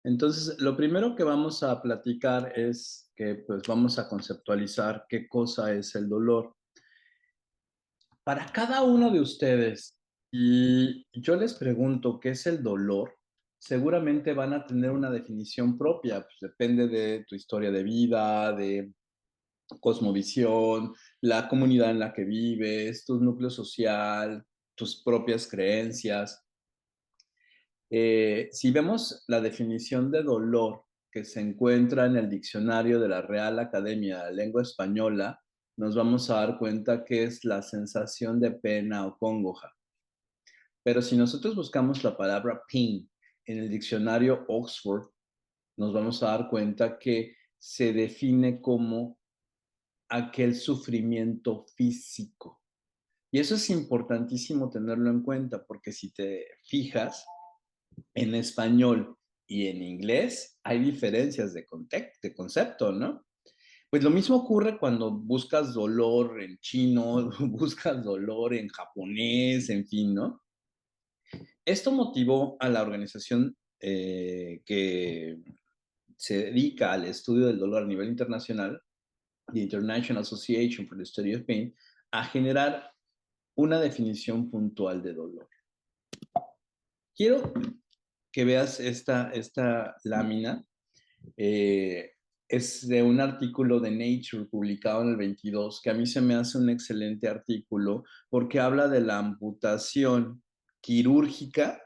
Entonces, lo primero que vamos a platicar es que, pues, vamos a conceptualizar qué cosa es el dolor. Para cada uno de ustedes, y yo les pregunto qué es el dolor, seguramente van a tener una definición propia, pues depende de tu historia de vida, de cosmovisión, la comunidad en la que vives, tu núcleo social, tus propias creencias. Si vemos la definición de dolor que se encuentra en el diccionario de la Real Academia de la Lengua Española, nos vamos a dar cuenta que es la sensación de pena o congoja. Pero si nosotros buscamos la palabra pain en el diccionario Oxford, nos vamos a dar cuenta que se define como aquel sufrimiento físico. Y eso es importantísimo tenerlo en cuenta, porque si te fijas, en español y en inglés hay diferencias de concepto, ¿no? Pues lo mismo ocurre cuando buscas dolor en chino, buscas dolor en japonés, en fin, ¿no? Esto motivó a la organización que se dedica al estudio del dolor a nivel internacional, the International Association for the Study of Pain, a generar una definición puntual de dolor. Quiero que veas esta lámina. Eh, es de un artículo de Nature publicado en el 22, que a mí se me hace un excelente artículo porque habla de la amputación quirúrgica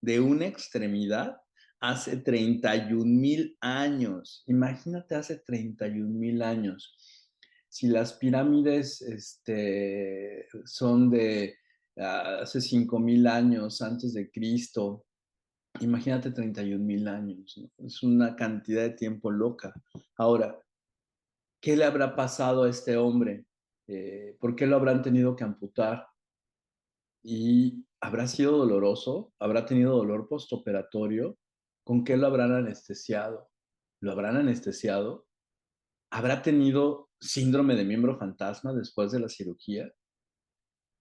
de una extremidad hace 31,000 años. Imagínate hace 31,000 años. Si las pirámides son de hace 5,000 años antes de Cristo, imagínate 31,000 años, ¿no? Es una cantidad de tiempo loca. Ahora, ¿qué le habrá pasado a este hombre? ¿Por qué lo habrán tenido que amputar? ¿Y habrá sido doloroso? ¿Habrá tenido dolor postoperatorio? ¿Con qué lo habrán anestesiado? ¿Lo habrán anestesiado? ¿Habrá tenido síndrome de miembro fantasma después de la cirugía?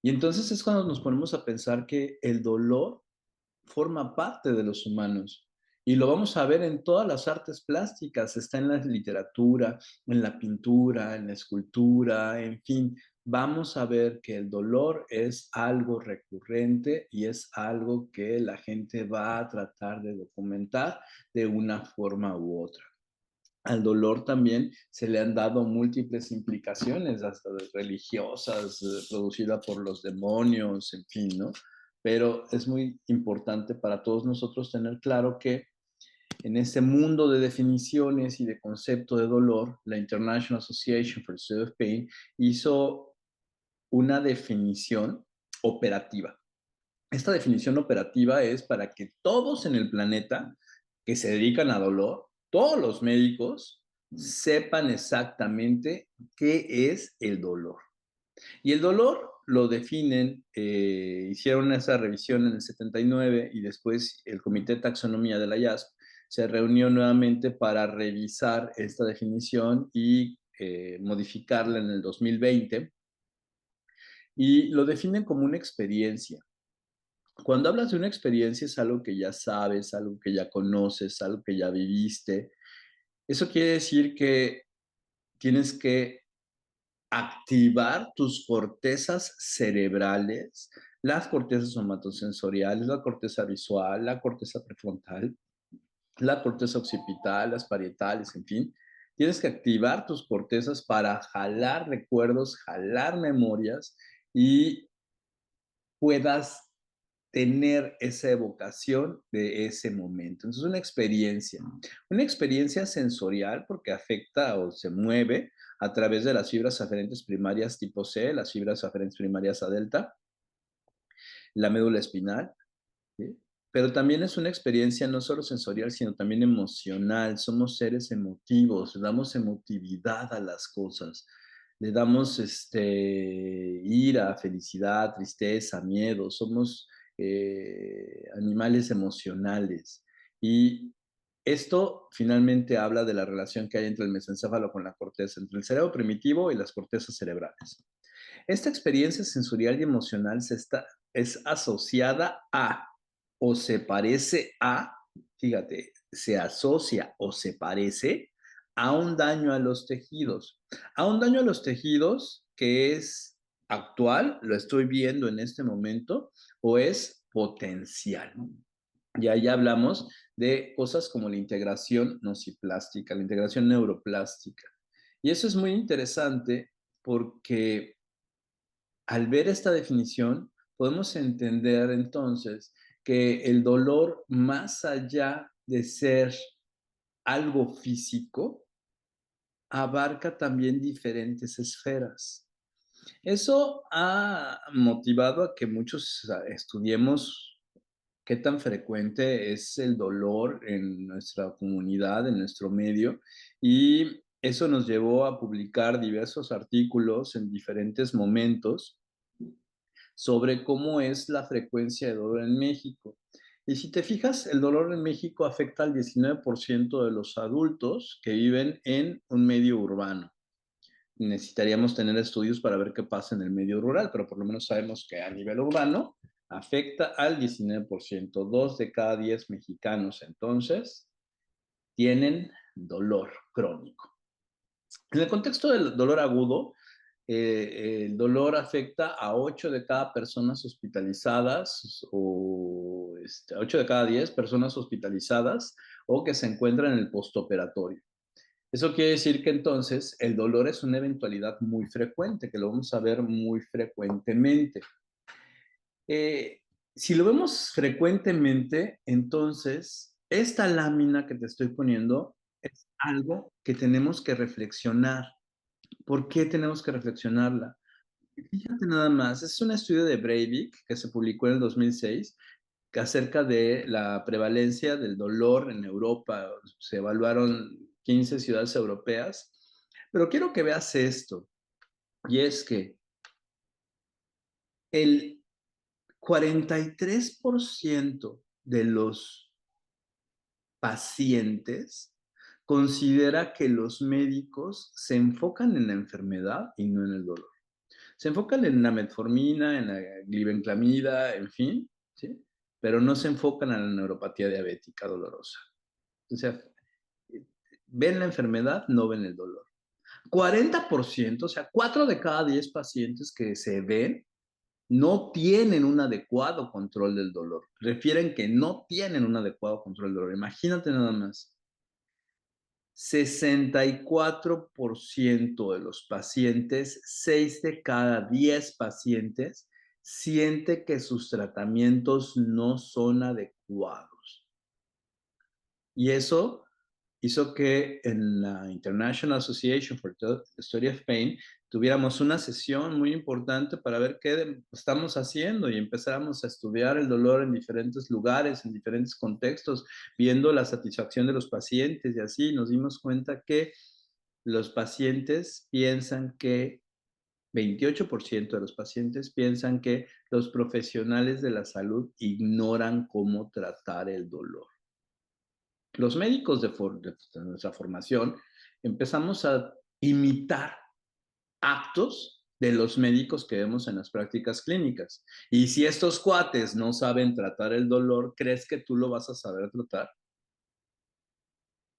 Y entonces es cuando nos ponemos a pensar que el dolor forma parte de los humanos. Y lo vamos a ver en todas las artes plásticas, está en la literatura, en la pintura, en la escultura, en fin, vamos a ver que el dolor es algo recurrente y es algo que la gente va a tratar de documentar de una forma u otra. Al dolor también se le han dado múltiples implicaciones, hasta religiosas, producida por los demonios, en fin, ¿no? Pero es muy importante para todos nosotros tener claro que en este mundo de definiciones y de concepto de dolor, la International Association for the Study of Pain hizo una definición operativa. Esta definición operativa es para que todos en el planeta que se dedican a dolor, todos los médicos, sepan exactamente qué es el dolor. Y el dolor lo definen, hicieron esa revisión en el 79 y después el Comité de Taxonomía de la IASP se reunió nuevamente para revisar esta definición y modificarla en el 2020 y lo definen como una experiencia. Cuando hablas de una experiencia es algo que ya sabes, algo que ya conoces, algo que ya viviste. Eso quiere decir que tienes que activar tus cortezas cerebrales, las cortezas somatosensoriales, la corteza visual, la corteza prefrontal, la corteza occipital, las parietales, en fin. Tienes que activar tus cortezas para jalar recuerdos, jalar memorias y puedas tener esa evocación de ese momento. Entonces, una experiencia sensorial porque afecta o se mueve a través de las fibras aferentes primarias tipo C, las fibras aferentes primarias A delta, la médula espinal, ¿sí? Pero también es una experiencia no solo sensorial, sino también emocional. Somos seres emotivos, le damos emotividad a las cosas. Le damos ira, felicidad, tristeza, miedo. Somos animales emocionales. Y esto finalmente habla de la relación que hay entre el mesencéfalo con la corteza, entre el cerebro primitivo y las cortezas cerebrales. Esta experiencia sensorial y emocional es asociada a o se parece a fíjate, se asocia o se parece a un daño a los tejidos. A un daño a los tejidos que es actual, lo estoy viendo en este momento, o es potencial. Y ahí hablamos de cosas como la integración nociplástica, la integración neuroplástica. Y eso es muy interesante porque al ver esta definición podemos entender entonces que el dolor, más allá de ser algo físico, abarca también diferentes esferas. Eso ha motivado a que muchos estudiemos qué tan frecuente es el dolor en nuestra comunidad, en nuestro medio, y eso nos llevó a publicar diversos artículos en diferentes momentos sobre cómo es la frecuencia de dolor en México. Y si te fijas, el dolor en México afecta al 19% de los adultos que viven en un medio urbano. Necesitaríamos tener estudios para ver qué pasa en el medio rural, pero por lo menos sabemos que a nivel urbano afecta al 19%. 2 de cada 10 mexicanos entonces tienen dolor crónico. En el contexto del dolor agudo, el dolor afecta a 8 de cada personas hospitalizadas o 8 de cada 10 personas hospitalizadas o que se encuentran en el postoperatorio. Eso quiere decir que entonces el dolor es una eventualidad muy frecuente, que lo vamos a ver muy frecuentemente. Eh, si lo vemos frecuentemente, entonces esta lámina que te estoy poniendo es algo que tenemos que reflexionar. ¿Por qué tenemos que reflexionarla? Fíjate nada más, es un estudio de Breivik que se publicó en el 2006 acerca de la prevalencia del dolor en Europa. Se evaluaron 15 ciudades europeas, pero quiero que veas esto, y es que el 43% de los pacientes considera que los médicos se enfocan en la enfermedad y no en el dolor. Se enfocan en la metformina, en la glibenclamida, en fin, ¿sí? Pero no se enfocan en la neuropatía diabética dolorosa. O sea, ven la enfermedad, no ven el dolor. 40%, o sea, 4 de cada 10 pacientes que se ven no tienen un adecuado control del dolor. Refieren que no tienen un adecuado control del dolor. Imagínate nada más. 64% de los pacientes, 6 de cada 10 pacientes, siente que sus tratamientos no son adecuados. Y eso hizo que en la International Association for the Study of Pain tuviéramos una sesión muy importante para ver qué estamos haciendo y empezáramos a estudiar el dolor en diferentes lugares, en diferentes contextos, viendo la satisfacción de los pacientes y así nos dimos cuenta que los pacientes piensan que 28% de los pacientes piensan que los profesionales de la salud ignoran cómo tratar el dolor. Los médicos de nuestra formación empezamos a imitar actos de los médicos que vemos en las prácticas clínicas. Y si estos cuates no saben tratar el dolor, ¿crees que tú lo vas a saber tratar?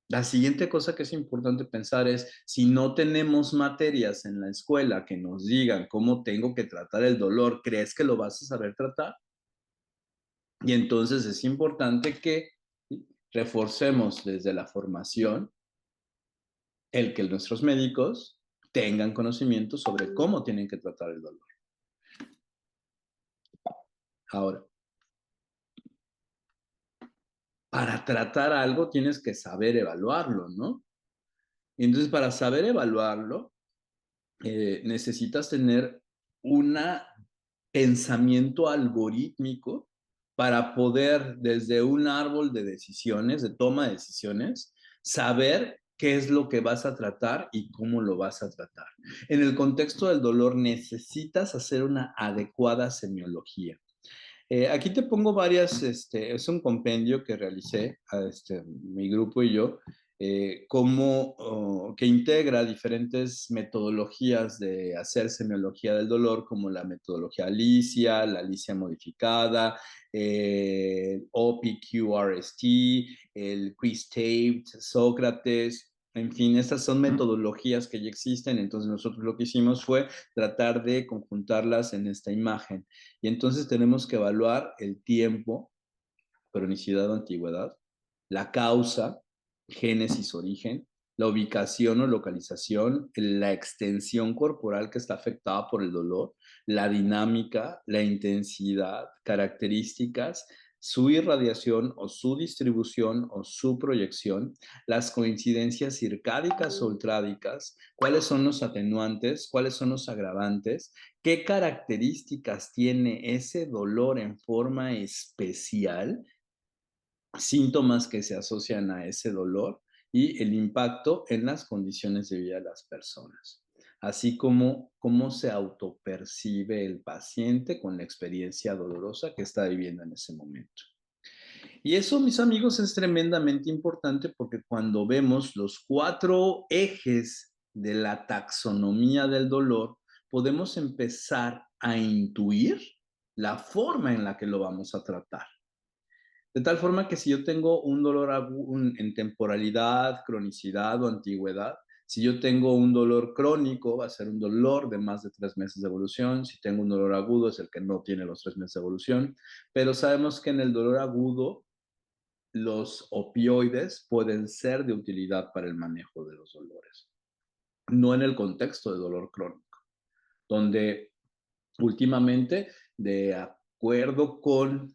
La siguiente cosa que es importante pensar es, si no tenemos materias en la escuela que nos digan cómo tengo que tratar el dolor, ¿crees que lo vas a saber tratar? Y entonces es importante que reforcemos desde la formación el que nuestros médicos tengan conocimiento sobre cómo tienen que tratar el dolor. Ahora, para tratar algo tienes que saber evaluarlo, ¿no? Y entonces, para saber evaluarlo, necesitas tener un pensamiento algorítmico para poder, desde un árbol de decisiones, de toma de decisiones, saber qué es lo que vas a tratar y cómo lo vas a tratar. En el contexto del dolor necesitas hacer una adecuada semiología. Aquí te pongo varias, es un compendio que realicé, mi grupo y yo, que integra diferentes metodologías de hacer semiología del dolor, como la metodología Alicia, la Alicia modificada, OPQRST, el Quiz-Taped, Sócrates. En fin, estas son metodologías que ya existen, entonces nosotros lo que hicimos fue tratar de conjuntarlas en esta imagen. Y entonces tenemos que evaluar el tiempo, cronicidad o antigüedad, la causa, génesis, origen, la ubicación o localización, la extensión corporal que está afectada por el dolor, la dinámica, la intensidad, características, su irradiación o su distribución o su proyección, las coincidencias circádicas o ultrádicas, cuáles son los atenuantes, cuáles son los agravantes, qué características tiene ese dolor en forma especial, síntomas que se asocian a ese dolor y el impacto en las condiciones de vida de las personas, así como cómo se autopercibe el paciente con la experiencia dolorosa que está viviendo en ese momento. Y eso, mis amigos, es tremendamente importante porque cuando vemos los 4 ejes de la taxonomía del dolor, podemos empezar a intuir la forma en la que lo vamos a tratar. De tal forma que si yo tengo un dolor en temporalidad, cronicidad o antigüedad, si yo tengo un dolor crónico, va a ser un dolor de más de 3 meses de evolución. Si tengo un dolor agudo, es el que no tiene los 3 meses de evolución. Pero sabemos que en el dolor agudo, los opioides pueden ser de utilidad para el manejo de los dolores, no en el contexto de dolor crónico, donde últimamente, de acuerdo con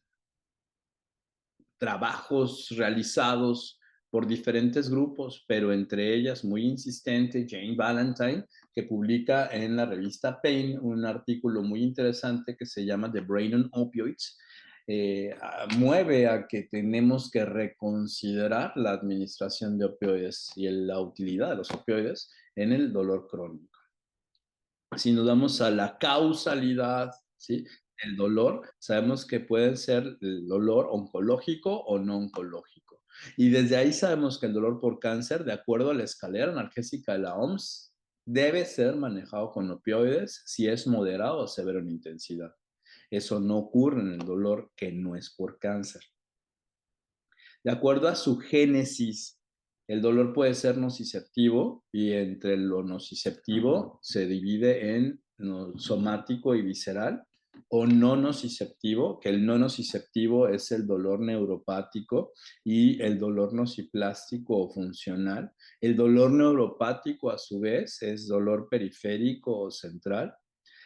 trabajos realizados por diferentes grupos, pero entre ellas muy insistente Jane Valentine, que publica en la revista Pain un artículo muy interesante que se llama The Brain on Opioids. Mueve a que tenemos que reconsiderar la administración de opioides y la utilidad de los opioides en el dolor crónico. Si nos damos a la causalidad, ¿sí?, el dolor, sabemos que puede ser el dolor oncológico o no oncológico. Y desde ahí sabemos que el dolor por cáncer, de acuerdo a la escalera analgésica de la OMS, debe ser manejado con opioides si es moderado o severo en intensidad. Eso no ocurre en el dolor que no es por cáncer. De acuerdo a su génesis, el dolor puede ser nociceptivo y entre lo nociceptivo se divide en somático y visceral, o no nociceptivo, que el no nociceptivo es el dolor neuropático y el dolor nociplástico o funcional. El dolor neuropático, a su vez, es dolor periférico o central,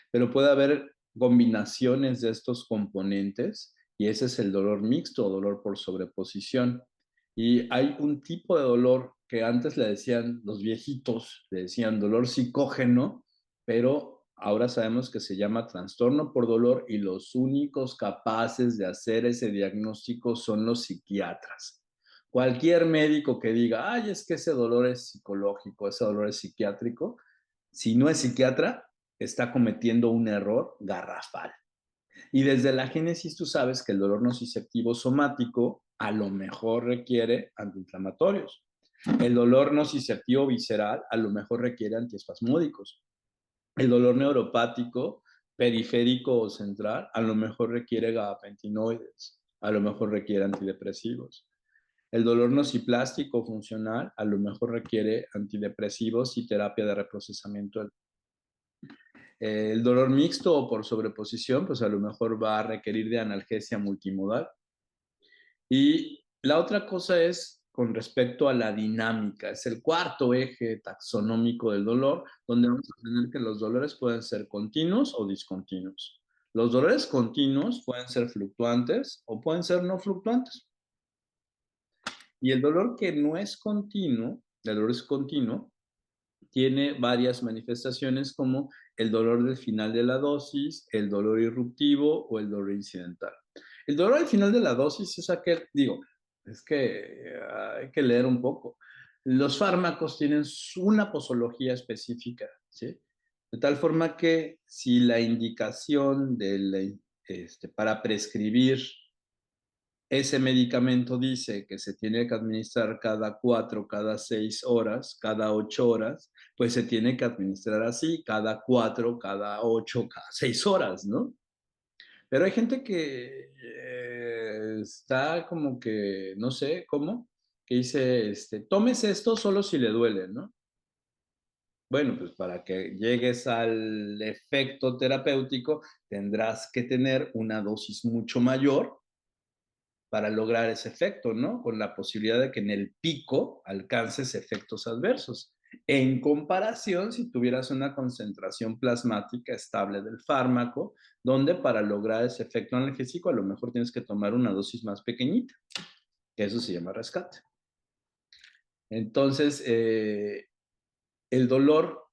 pero puede haber combinaciones de estos componentes y ese es el dolor mixto o dolor por sobreposición. Y hay un tipo de dolor que antes le decían los viejitos, le decían dolor psicógeno, pero ahora sabemos que se llama trastorno por dolor y los únicos capaces de hacer ese diagnóstico son los psiquiatras. Cualquier médico que diga, ay, es que ese dolor es psicológico, ese dolor es psiquiátrico, si no es psiquiatra, está cometiendo un error garrafal. Y desde la génesis tú sabes que el dolor nociceptivo somático a lo mejor requiere antiinflamatorios. El dolor nociceptivo visceral a lo mejor requiere antiespasmódicos. El dolor neuropático, periférico o central, a lo mejor requiere gabapentinoides, a lo mejor requiere antidepresivos. El dolor nociplástico funcional a lo mejor requiere antidepresivos y terapia de reprocesamiento. El dolor mixto o por sobreposición, pues a lo mejor va a requerir de analgesia multimodal. Y la otra cosa es con respecto a la dinámica, es el cuarto eje taxonómico del dolor, donde vamos a tener que los dolores pueden ser continuos o discontinuos. Los dolores continuos pueden ser fluctuantes o pueden ser no fluctuantes. Y el dolor que no es continuo, el dolor es continuo, tiene varias manifestaciones como el dolor del final de la dosis, el dolor irruptivo o el dolor incidental. El dolor al final de la dosis es aquel, digo, es que hay que leer un poco. Los fármacos tienen una posología específica, ¿sí? De tal forma que si la indicación para prescribir ese medicamento dice que se tiene que administrar cada 4, cada 6 horas, cada 8 horas, pues se tiene que administrar así, cada 4, cada 8, cada 6 horas, ¿no? Pero hay gente que está como que, no sé cómo, que dice, tomes esto solo si le duele, ¿no? Bueno, pues para que llegues al efecto terapéutico tendrás que tener una dosis mucho mayor para lograr ese efecto, ¿no? Con la posibilidad de que en el pico alcances efectos adversos. En comparación, si tuvieras una concentración plasmática estable del fármaco, donde para lograr ese efecto analgésico a lo mejor tienes que tomar una dosis más pequeñita, que eso se llama rescate. Entonces, el dolor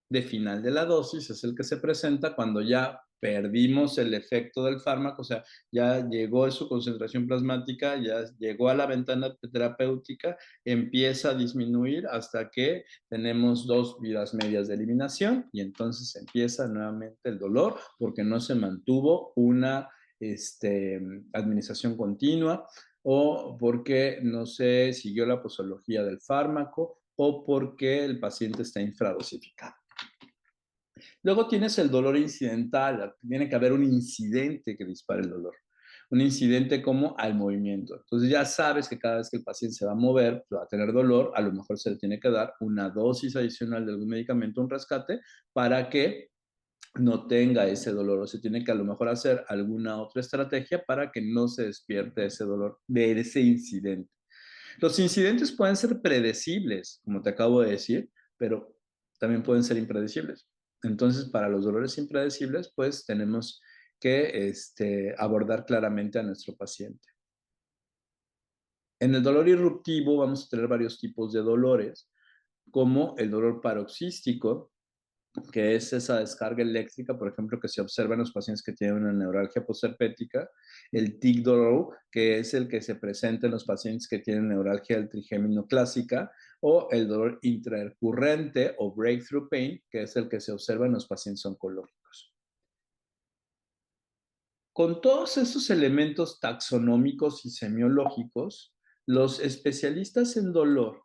de final de la dosis es el que se presenta cuando ya perdimos el efecto del fármaco, o sea, ya llegó su concentración plasmática, ya llegó a la ventana terapéutica, empieza a disminuir hasta que tenemos 2 vidas medias de eliminación y entonces empieza nuevamente el dolor porque no se mantuvo una administración continua o porque no se siguió la posología del fármaco o porque el paciente está infradosificado. Luego tienes el dolor incidental, tiene que haber un incidente que dispare el dolor. Un incidente como al movimiento. Entonces ya sabes que cada vez que el paciente se va a mover, va a tener dolor, a lo mejor se le tiene que dar una dosis adicional de algún medicamento, un rescate, para que no tenga ese dolor o se tiene que a lo mejor hacer alguna otra estrategia para que no se despierte ese dolor de ese incidente. Los incidentes pueden ser predecibles, como te acabo de decir, pero también pueden ser impredecibles. Entonces, para los dolores impredecibles, pues tenemos que abordar claramente a nuestro paciente. En el dolor irruptivo vamos a tener varios tipos de dolores, como el dolor paroxístico, que es esa descarga eléctrica, por ejemplo, que se observa en los pacientes que tienen una neuralgia postherpética, el tic dolor, que es el que se presenta en los pacientes que tienen neuralgia del trigémino clásica, o el dolor intrarcurrente o breakthrough pain, que es el que se observa en los pacientes oncológicos. Con todos estos elementos taxonómicos y semiológicos, los especialistas en dolor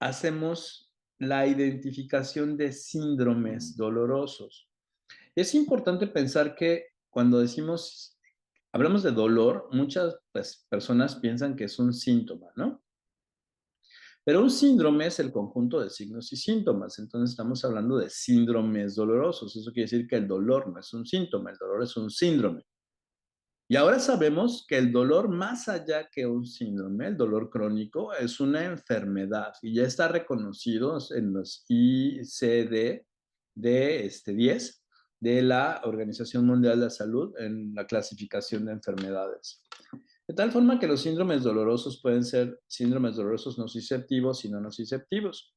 hacemos la identificación de síndromes dolorosos. Es importante pensar que cuando hablamos de dolor, muchas personas piensan que es un síntoma, ¿no? Pero un síndrome es el conjunto de signos y síntomas. Entonces estamos hablando de síndromes dolorosos. Eso quiere decir que el dolor no es un síntoma, el dolor es un síndrome. Y ahora sabemos que el dolor, más allá que un síndrome, el dolor crónico, es una enfermedad y ya está reconocido en los ICD de 10 de la Organización Mundial de la Salud en la clasificación de enfermedades. De tal forma que los síndromes dolorosos pueden ser síndromes dolorosos nociceptivos y no nociceptivos.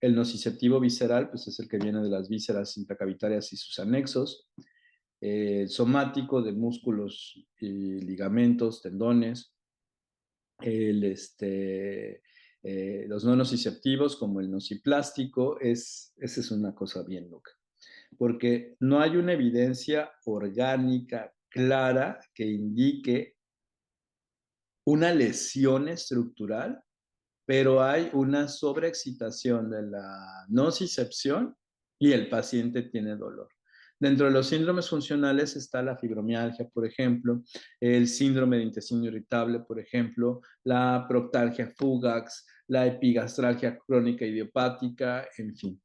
El nociceptivo visceral, pues es el que viene de las vísceras intracavitarias y sus anexos, somático de músculos y ligamentos, tendones, los no nociceptivos como el nociplástico, esa es una cosa bien loca, porque no hay una evidencia orgánica clara que indique una lesión estructural, pero hay una sobreexcitación de la nocicepción y el paciente tiene dolor. Dentro de los síndromes funcionales está la fibromialgia, por ejemplo, el síndrome de intestino irritable, por ejemplo, la proctalgia fugax, la epigastralgia crónica idiopática, en fin.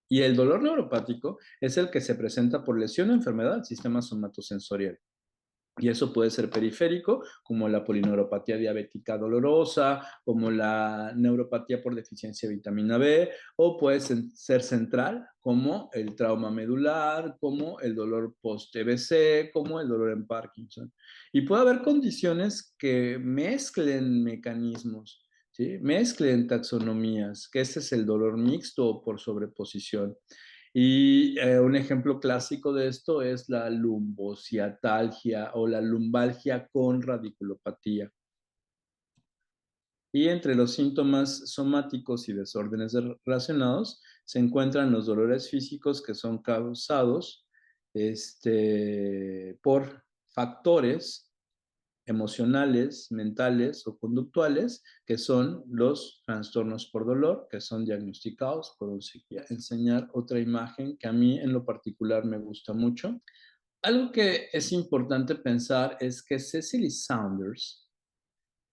Y el dolor neuropático es el que se presenta por lesión o enfermedad del sistema somatosensorial. Y eso puede ser periférico, como la polineuropatía diabética dolorosa, como la neuropatía por deficiencia de vitamina B, o puede ser central, como el trauma medular, como el dolor post-TBC, como el dolor en Parkinson. Y puede haber condiciones que mezclen mecanismos, ¿sí? Mezclen taxonomías, que ese es el dolor mixto o por sobreposición. Y un ejemplo clásico de esto es la lumbociatalgia o la lumbalgia con radiculopatía. Y entre los síntomas somáticos y desórdenes relacionados se encuentran los dolores físicos que son causados por factores emocionales, mentales o conductuales, que son los trastornos por dolor, que son diagnosticados por un psiquiatra. Enseñar otra imagen que a mí en lo particular me gusta mucho. Algo que es importante pensar es que Cecily Saunders,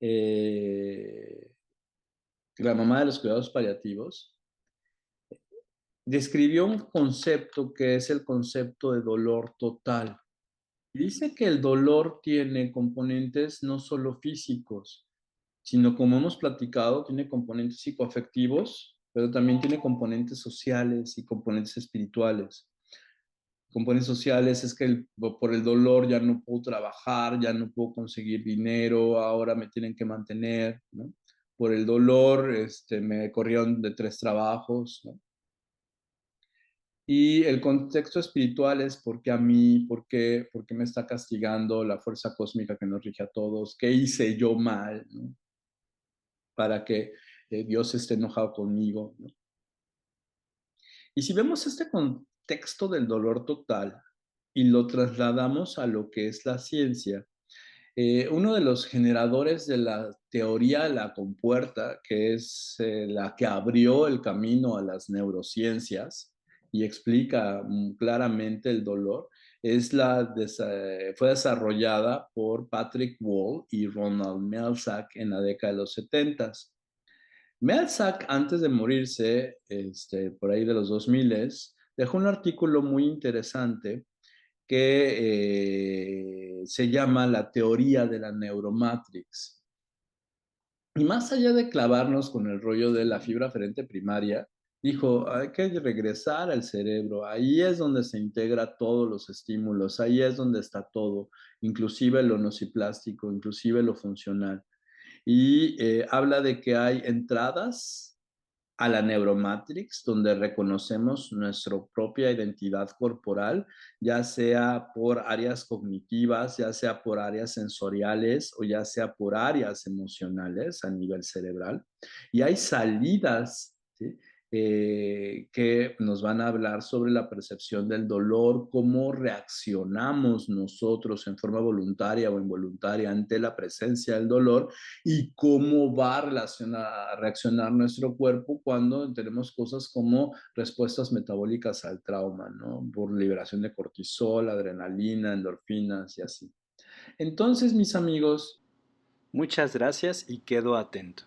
eh, la mamá de los cuidados paliativos, describió un concepto que es el concepto de dolor total. Dice que el dolor tiene componentes no solo físicos, sino como hemos platicado, tiene componentes psicoafectivos, pero también tiene componentes sociales y componentes espirituales. Componentes sociales es que por el dolor ya no puedo trabajar, ya no puedo conseguir dinero, ahora me tienen que mantener, ¿no? Por el dolor, me corrieron de 3 trabajos, ¿no? Y el contexto espiritual es porque a mí, por qué me está castigando la fuerza cósmica que nos rige a todos, qué hice yo mal, ¿no? Para que Dios esté enojado conmigo, ¿no? Y si vemos este contexto del dolor total y lo trasladamos a lo que es la ciencia, uno de los generadores de la teoría de la compuerta, que es la que abrió el camino a las neurociencias y explica claramente el dolor, fue desarrollada por Patrick Wall y Ronald Melzack en la década de los 70. Melzack, antes de morirse, por ahí de los 2000, dejó un artículo muy interesante que se llama la teoría de la neuromatrix. Y más allá de clavarnos con el rollo de la fibra aferente primaria, dijo, hay que regresar al cerebro, ahí es donde se integra todos los estímulos, ahí es donde está todo, inclusive lo nociplástico, inclusive lo funcional. Y habla de que hay entradas a la neuromatrix, donde reconocemos nuestra propia identidad corporal, ya sea por áreas cognitivas, ya sea por áreas sensoriales o ya sea por áreas emocionales a nivel cerebral. Y hay salidas, ¿sí? Que nos van a hablar sobre la percepción del dolor, cómo reaccionamos nosotros en forma voluntaria o involuntaria ante la presencia del dolor y cómo va a reaccionar nuestro cuerpo cuando tenemos cosas como respuestas metabólicas al trauma, ¿no? Por liberación de cortisol, adrenalina, endorfinas y así. Entonces, mis amigos, muchas gracias y quedo atento.